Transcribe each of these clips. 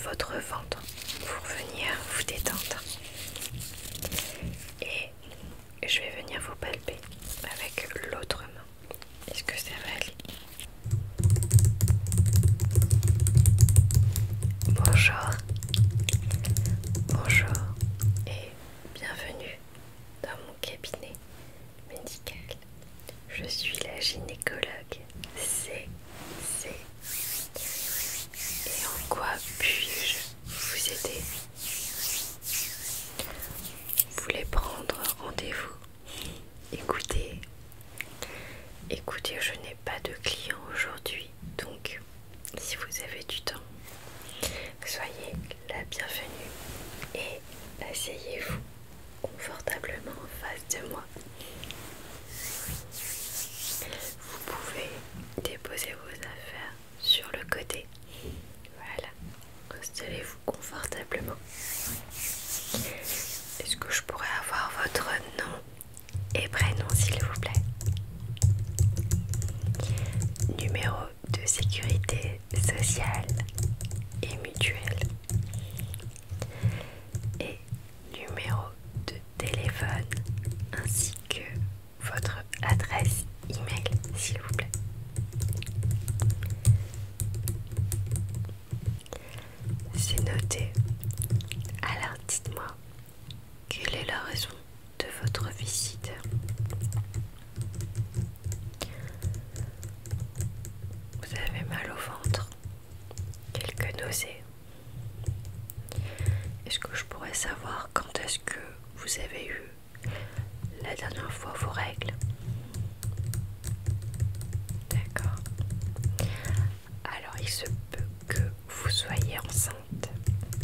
votre ventre pour venir vous détendre. Et je vais venir vous palper avec l'autre main. Est-ce que ça va aller? Bonjour. Bonjour et bienvenue dans mon cabinet médical. Je suis la gynécologue C. Et en quoi puis-je vous aider? Vous voulez prendre rendez-vous? Écoutez, je n'ai pas de clients aujourd'hui, donc si vous avez du temps, soyez la bienvenue et asseyez-vous confortablement en face de moi. Vous pouvez déposer vos affaires sur le côté. Voilà, installez-vous confortablement. Est-ce que je pourrais avoir votre nom et prénom s'il vous plaît? Numéro de sécurité sociale et mutuelle. Et numéro de téléphone ainsi que votre adresse email s'il vous plaît. C'est noté. Alors dites-moi, quelle est la raison de votre visite? Vous avez mal au ventre? Quelques nausées? Est-ce que je pourrais savoir quand est-ce que vous avez eu la dernière fois vos règles? D'accord. Alors il se peut que vous soyez enceinte.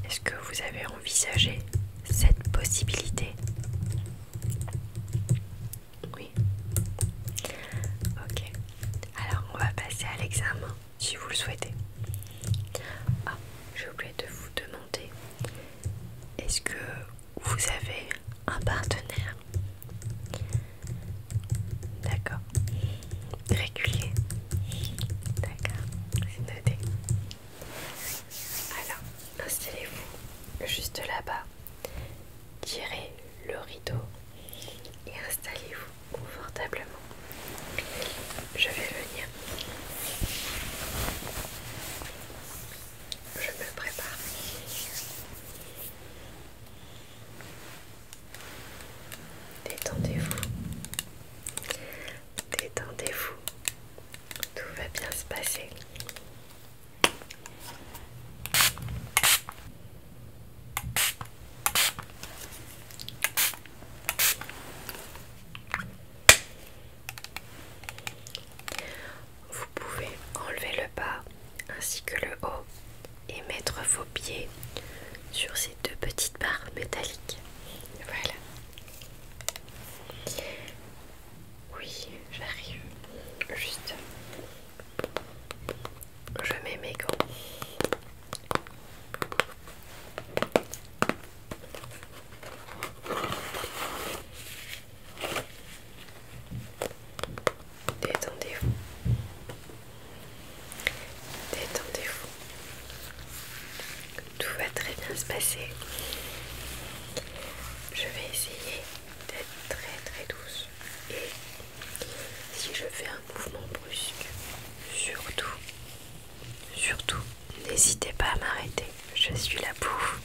Est-ce que vous avez envisagé cette possibilité? Oui. Ok. Alors on va passer à l'examen si vous le souhaitez. Ah, j'ai oublié de vous demander. Est-ce que vous avez un partenaire? D'accord. Régulier? D'accord, c'est noté. Alors, installez-vous juste là-bas. Tirez le rideau et installez-vous confortablement. Je vais venir. Je me prépare. Détendez-vous. Détendez-vous. Tout va bien se passer. Vous pouvez enlever le bas ainsi que le haut et mettre vos pieds sur ces deux petites barres métalliques. Voilà. Oui, j'arrive. Juste, je mets mes gants. Détendez-vous. Détendez-vous. Tout va très bien se passer. Je vais essayer d'être très douce. Et si je fais un mouvement brusque, surtout, n'hésitez pas à m'arrêter. Je suis là pour vous.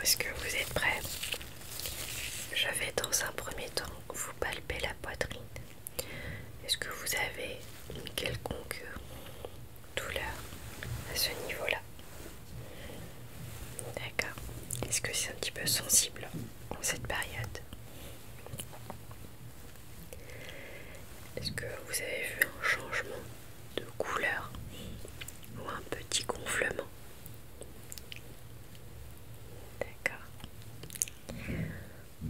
Est-ce que vous êtes prêts? Je vais dans un premier temps vous palper la poitrine. Est-ce que vous avez une quelconque douleur à ce niveau-là? D'accord. Est-ce que c'est un petit peu sensible en cette période? Est-ce que vous avez vu un changement de couleur ou un petit gonflement? D'accord.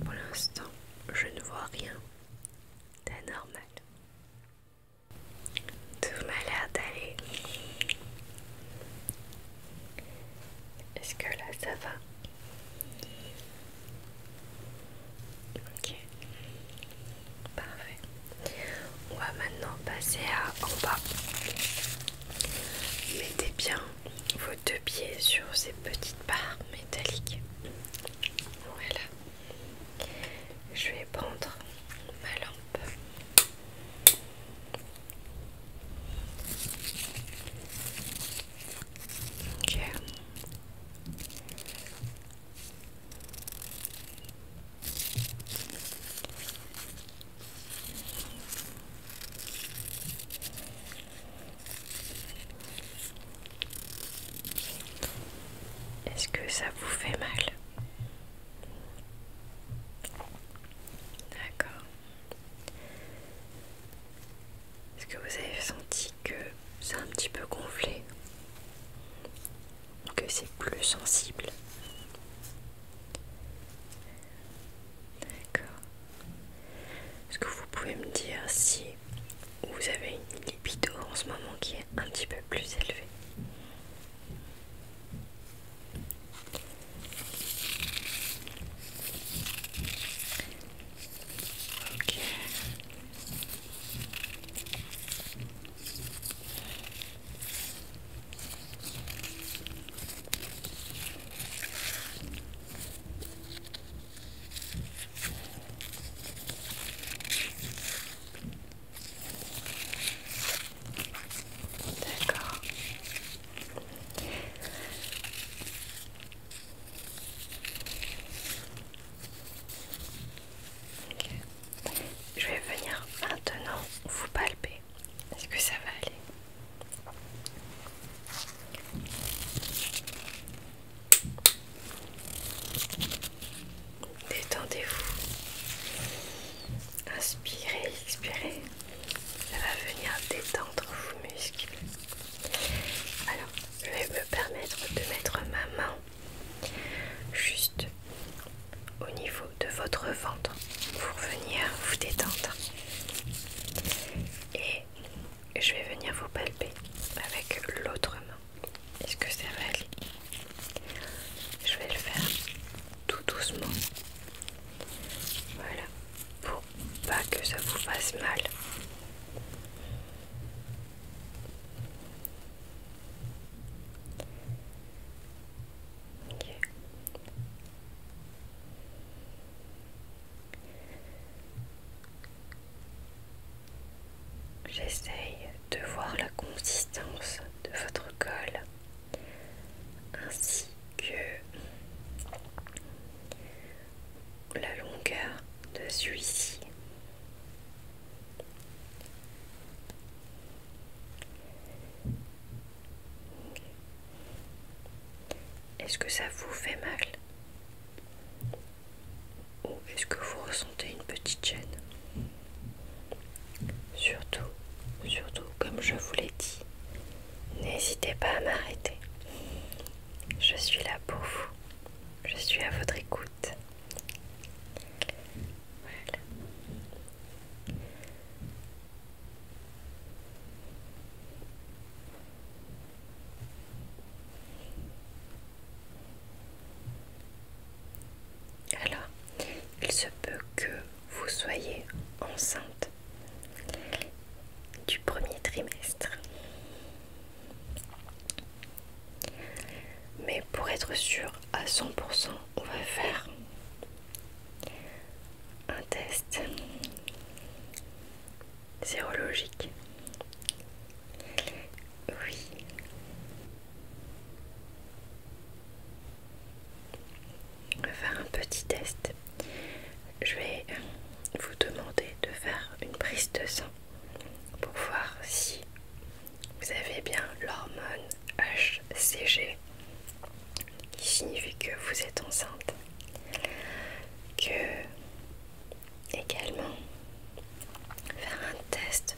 Pour l'instant, je ne vois vois rien d'anormal. Tout m'a l'air d'aller. Est-ce que là ça va? Ok, parfait. On va maintenant passer à en bas. Mettez bien vos deux pieds sur ces petites barres métalliques. Voilà. Je vais prendre ma lampe. Ok. Est-ce que ça vous fait mal? D'accord. Est-ce que vous avez senti que c'est un petit peu gonflé? Que c'est plus sensible? D'accord. Est-ce que vous pouvez me dire si vous avez une libido en ce moment qui est un petit peu plus élevée? Ok. D'accord. Ok. Je vais venir maintenant vous palper. Est-ce que ça va aller? Détendez-vous. Inspirez, expirez. Ça va venir détendre vos muscles. Alors, je vais me permettre de mettre ma main juste au niveau de votre ventre pour venir vous détendre. Et je vais venir vous palper avec l'autre main. Est-ce que ça va aller? Je vais le faire tout doucement. Voilà, pour pas que ça vous fasse mal. Ok. J'essaye de voir la consistance de votre col ainsi que la longueur de celui-ci. Est-ce que ça vous fait mal? Ou est-ce que vous ressentez une petite gêne? Surtout, comme je vous l'ai dit, n'hésitez pas à m'arrêter. Je suis là pour vous. Je suis à votre écoute. Voilà. Alors, il se peut que vous soyez enceinte du premier trimestre. Mais pour être sûr à 100%, on va faire un test sérologique. Oui. On va faire un petit test. Je vais vous demander de faire une prise de sang pour voir si vous avez bien l'hormone HCG, qui signifie que vous êtes enceinte. Que également faire un test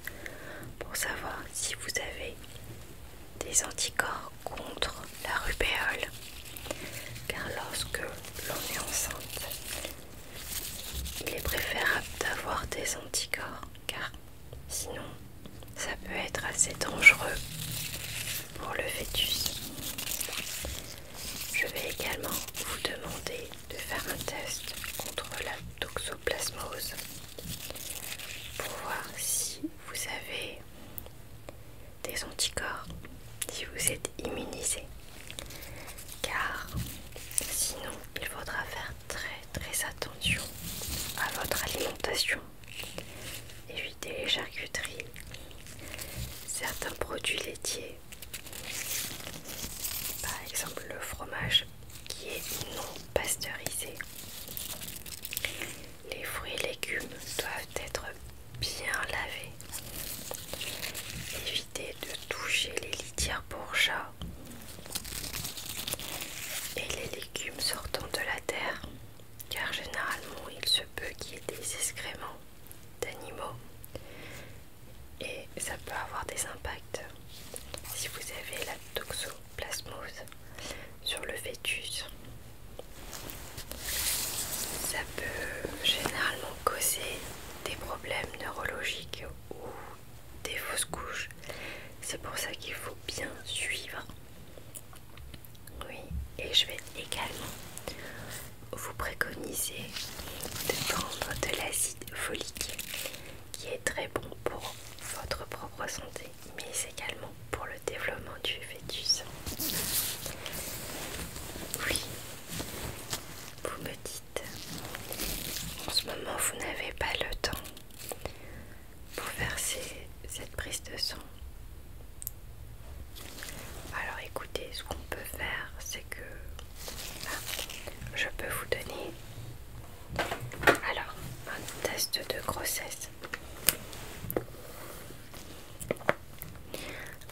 ça peut généralement causer des problèmes neurologiques ou des fausses couches. C'est pour ça qu'il faut bien suivre. Oui, et je vais également vous préconiser de prendre de l'acide folique qui est très bon pour votre propre santé, mais également pour le développement du fœtus. Oui, vous me dites, en ce moment vous n'avez pas le temps pour faire cette prise de sang. Alors écoutez, ce qu'on peut faire, c'est que je peux vous donner alors un test de grossesse.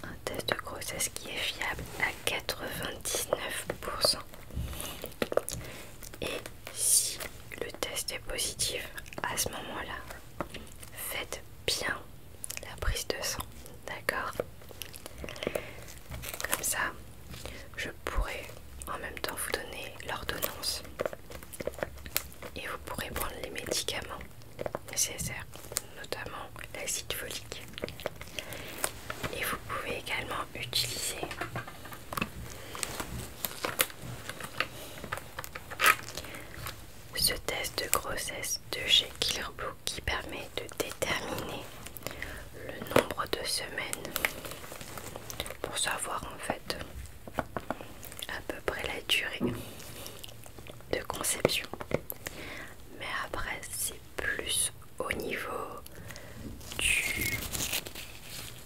Un test de grossesse qui est fiable à 99%. Et si le test est positif, à ce moment-là, faites bien la prise de sang, d'accord? Comme ça, je pourrai en même temps vous donner l'ordonnance et vous pourrez prendre les médicaments nécessaires, notamment l'acide folique. Et vous pouvez également utiliser ce test de grossesse de chez Killer Blue qui permet de déterminer le nombre de semaines pour savoir en fait à peu près la durée de conception. Mais après c'est plus au niveau du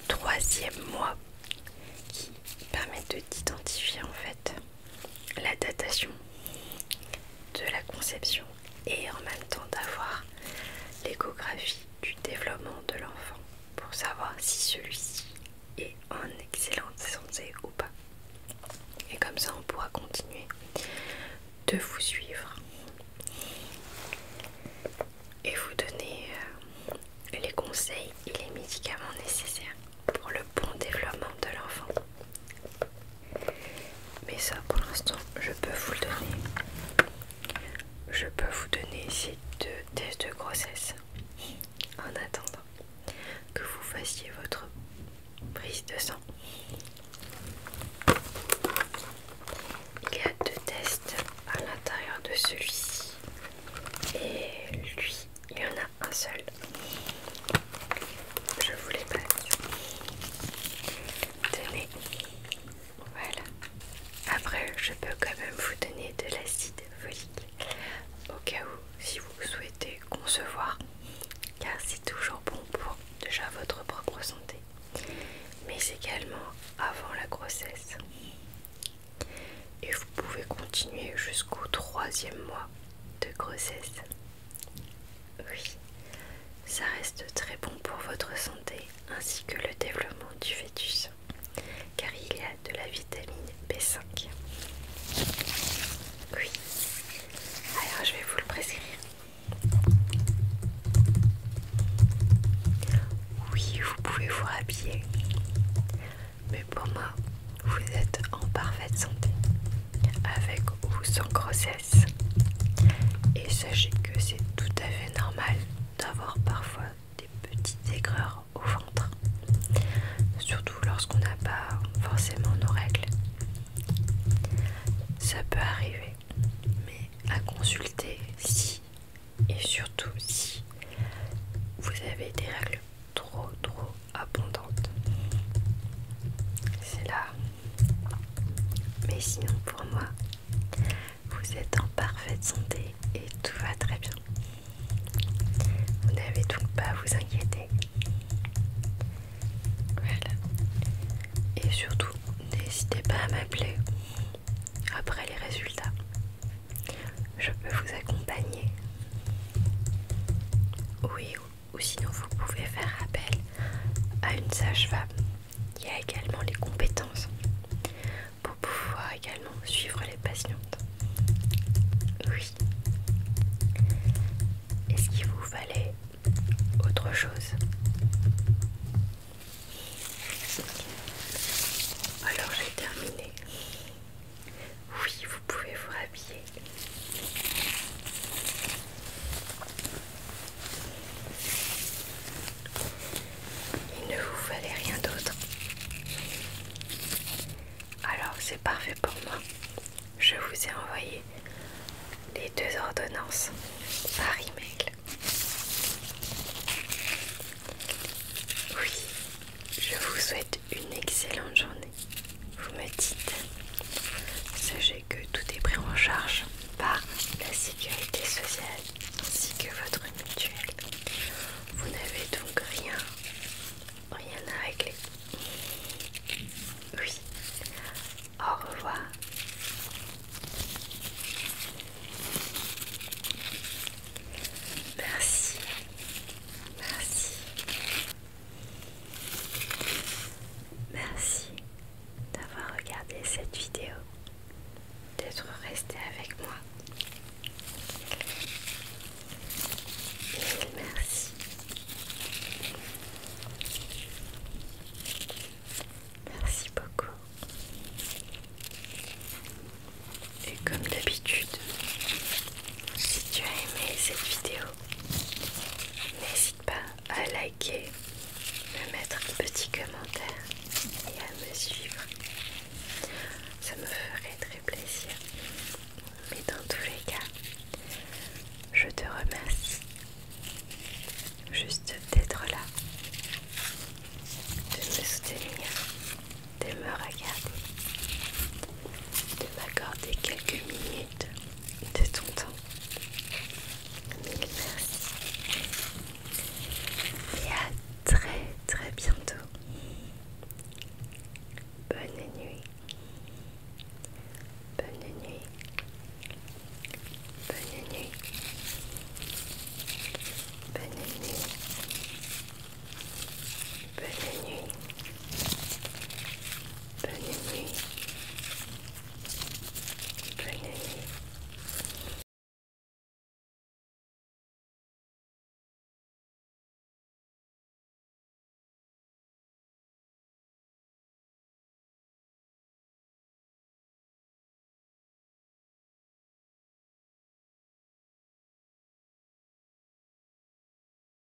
3e mois qui permet d'identifier en fait la datation de la conception et en même temps d'avoir l'échographie du développement de l'enfant pour savoir si celui-ci est en excellente santé ou pas. Et comme ça on pourra continuer de vous suivre et vous donner les conseils et les médicaments nécessaires pour le bon développement de l'enfant. Mais ça pour l'instant je peux vous le donner. Je peux vous donner ces 2 tests de grossesse en attendant que vous fassiez votre prise de sang. Il y a 2 tests à l'intérieur de celui-ci et lui, il y en a un seul. Je vous les passe. Tenez. Voilà. Après, je peux quand même vous donner de l'acide folique au cas où si vous souhaitez concevoir, car c'est toujours bon pour déjà votre propre santé, mais également avant la grossesse. Et vous pouvez continuer jusqu'au 3e mois de grossesse. Oui, ça reste très bon pour votre santé ainsi que le développement du fœtus, car il y a de la vitamine B5. Oui, alors je vais vous le prescrire. Oui, vous pouvez vous rhabiller, mais pour moi, vous êtes en parfaite santé, avec ou sans grossesse. Et sachez que c'est tout à fait normal d'avoir parfois des petites aigreurs au ventre, surtout lorsqu'on n'a pas forcément nos règles. Ça peut arriver, mais à consulter si et surtout si vous avez des règles trop abondantes. C'est là. Mais sinon pour moi, vous êtes en parfaite santé et tout va très bien. Vous n'avez donc pas à vous inquiéter. Voilà. Et surtout, n'hésitez pas à m'appeler après les résultats. Je peux vous accompagner. Oui, ou sinon vous pouvez faire appel à une sage-femme qui a également les compétences pour pouvoir également suivre les patientes. Oui. Est-ce qu'il vous fallait autre chose? Alors j'ai terminé. Oui, vous pouvez vous rhabiller. liker